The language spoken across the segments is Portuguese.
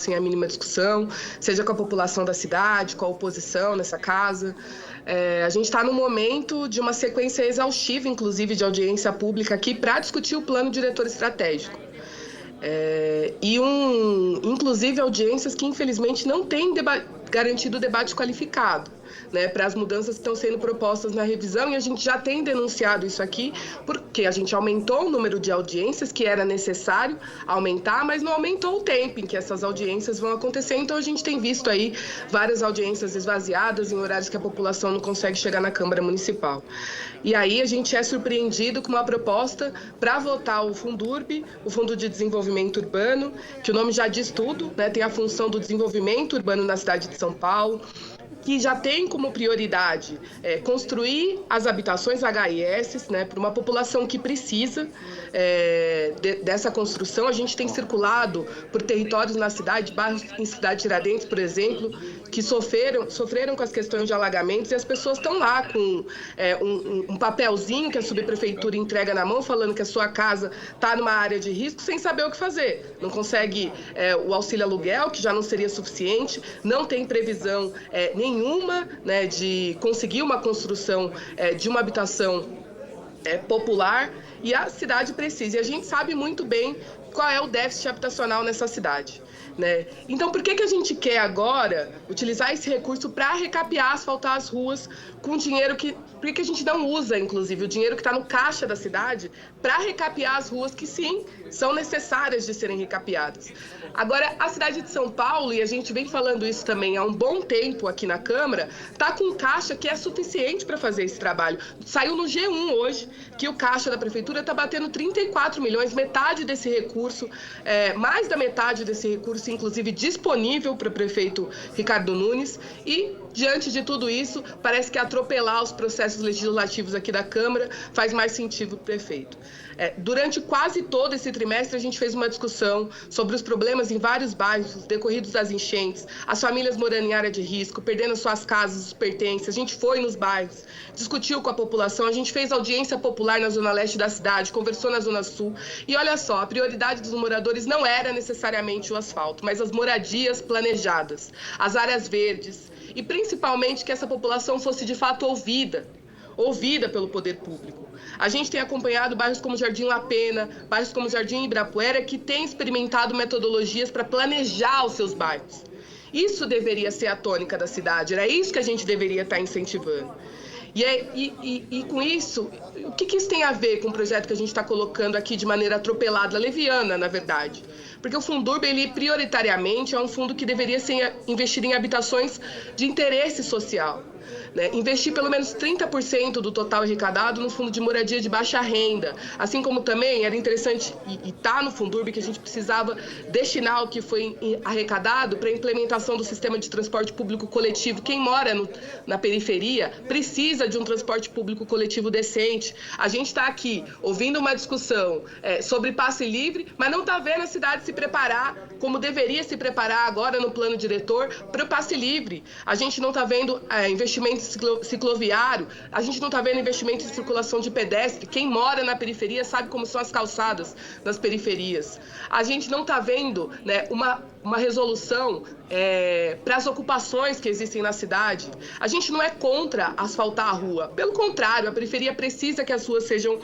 sem a mínima discussão, seja com a população da cidade, com a oposição nessa casa. A gente está no momento de uma sequência exaustiva, inclusive, de audiência pública aqui para discutir o plano diretor estratégico. Inclusive, audiências que, infelizmente, não têm garantido o debate qualificado, né, para as mudanças que estão sendo propostas na revisão, e a gente já tem denunciado isso aqui, porque a gente aumentou o número de audiências que era necessário aumentar, mas não aumentou o tempo em que essas audiências vão acontecer, então a gente tem visto aí várias audiências esvaziadas em horários que a população não consegue chegar na Câmara Municipal. E aí a gente é surpreendido com uma proposta para votar o Fundurb, o Fundo de Desenvolvimento Urbano, que o nome já diz tudo, né, tem a função do desenvolvimento urbano na cidade de São Paulo, que já tem como prioridade construir as habitações HIS, né, para uma população que precisa dessa construção. A gente tem circulado por territórios na cidade, bairros em Cidade Tiradentes, por exemplo, que sofreram com as questões de alagamentos, e as pessoas estão lá com um papelzinho que a subprefeitura entrega na mão, falando que a sua casa está numa área de risco, sem saber o que fazer. Não consegue o auxílio aluguel, que já não seria suficiente, não tem previsão nenhuma, né, de conseguir uma construção de uma habitação popular, e a cidade precisa. E a gente sabe muito bem qual é o déficit habitacional nessa cidade, né? Então, por que a gente quer agora utilizar esse recurso para recapear, asfaltar as ruas com dinheiro que... Por que a gente não usa, inclusive, o dinheiro que está no caixa da cidade para recapear as ruas que, sim, são necessárias de serem recapeadas? Agora, a cidade de São Paulo, e a gente vem falando isso também há um bom tempo aqui na Câmara, está com um caixa que é suficiente para fazer esse trabalho. Saiu no G1 hoje que o caixa da prefeitura está batendo 34 milhões, metade desse recurso, mais da metade desse recurso, inclusive, disponível para o prefeito Ricardo Nunes. E, diante de tudo isso, parece que atropelar os processos legislativos aqui da Câmara faz mais sentido para o prefeito. Durante quase todo esse trimestre, a gente fez uma discussão sobre os problemas em vários bairros decorridos das enchentes, as famílias morando em área de risco, perdendo suas casas, os pertences. A gente foi nos bairros, discutiu com a população, a gente fez audiência popular na zona leste da cidade, conversou na zona sul, e olha só, a prioridade dos moradores não era necessariamente o asfalto, mas as moradias planejadas, as áreas verdes, e principalmente que essa população fosse de fato ouvida pelo poder público. A gente tem acompanhado bairros como Jardim La Pena, bairros como Jardim Ibirapuera, que têm experimentado metodologias para planejar os seus bairros. Isso deveria ser a tônica da cidade, era isso que a gente deveria estar incentivando. E com isso, o que isso tem a ver com o projeto que a gente está colocando aqui de maneira atropelada, leviana, na verdade? Porque o Fundurb, ele prioritariamente é um fundo que deveria ser investido em habitações de interesse social, né? Investir pelo menos 30% do total arrecadado no fundo de moradia de baixa renda. Assim como também era interessante, e está no Fundurb, que a gente precisava destinar o que foi arrecadado para a implementação do sistema de transporte público coletivo. Quem mora na periferia precisa de um transporte público coletivo decente. A gente está aqui ouvindo uma discussão sobre passe livre, mas não está vendo a cidade se preparar como deveria se preparar agora no plano diretor para o passe livre. A gente não está vendo investimento cicloviário, a gente não está vendo investimento em circulação de pedestre. Quem mora na periferia sabe como são as calçadas nas periferias. A gente não está vendo, né, uma resolução para as ocupações que existem na cidade. A gente não é contra asfaltar a rua. Pelo contrário, a periferia precisa que as ruas sejam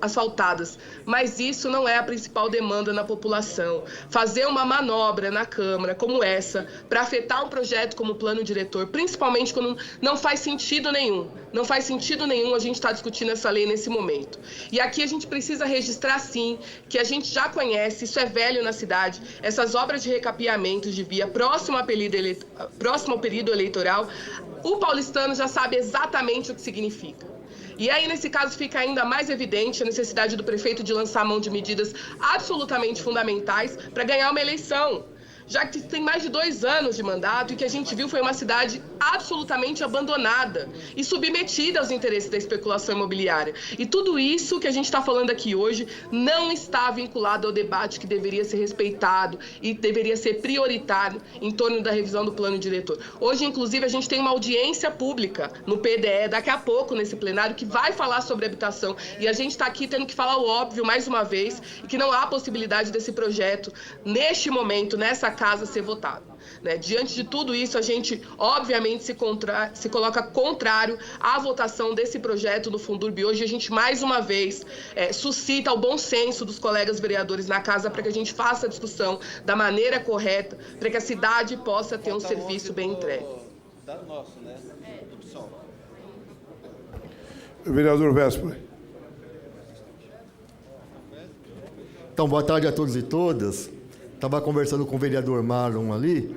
asfaltadas. Mas isso não é a principal demanda na população. Fazer uma manobra na Câmara como essa, para afetar um projeto como o plano diretor, principalmente quando não faz sentido nenhum. Não faz sentido nenhum a gente estar discutindo essa lei nesse momento. E aqui a gente precisa registrar, sim, que a gente já conhece, isso é velho na cidade, essas obras de recapeamento de via próximo ao período eleitoral, o paulistano já sabe exatamente o que significa. E aí, nesse caso, fica ainda mais evidente a necessidade do prefeito de lançar a mão de medidas absolutamente fundamentais para ganhar uma eleição, já que tem mais de 2 anos de mandato e que a gente viu foi uma cidade absolutamente abandonada e submetida aos interesses da especulação imobiliária. E tudo isso que a gente está falando aqui hoje não está vinculado ao debate que deveria ser respeitado e deveria ser prioritário em torno da revisão do plano diretor. Hoje, inclusive, a gente tem uma audiência pública no PDE, daqui a pouco, nesse plenário, que vai falar sobre habitação. E a gente está aqui tendo que falar o óbvio mais uma vez, e que não há possibilidade desse projeto, neste momento, nessa casa ser votada. Né? Diante de tudo isso, a gente, obviamente, se coloca contrário à votação desse projeto no Fundurb hoje. A gente, mais uma vez, suscita o bom senso dos colegas vereadores na casa para que a gente faça a discussão da maneira correta, para que a cidade possa ter um serviço bem entregue. Nosso, né? Do PSOL. Vereador Véspera. Então, boa tarde a todos e todas. Estava conversando com o vereador Marlon ali,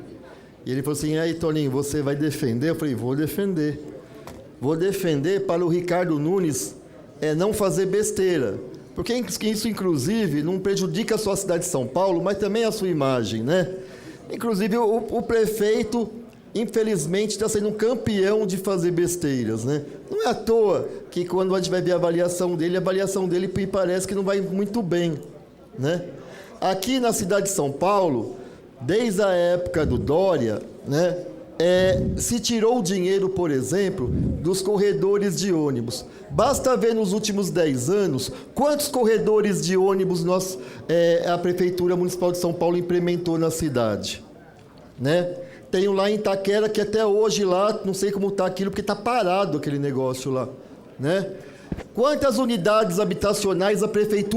e ele falou assim, aí, Toninho, você vai defender? Eu falei, vou defender. Vou defender para o Ricardo Nunes não fazer besteira. Porque isso, inclusive, não prejudica só a cidade de São Paulo, mas também a sua imagem, né? Inclusive, o prefeito, infelizmente, está sendo um campeão de fazer besteiras, né? Não é à toa que, quando a gente vai ver a avaliação dele me parece que não vai muito bem, né? Aqui na cidade de São Paulo, desde a época do Dória, né, se tirou o dinheiro, por exemplo, dos corredores de ônibus. Basta ver nos últimos 10 anos quantos corredores de ônibus a Prefeitura Municipal de São Paulo implementou na cidade. Né? Tenho lá em Itaquera que até hoje lá, não sei como está aquilo, porque está parado aquele negócio lá. Né? Quantas unidades habitacionais a Prefeitura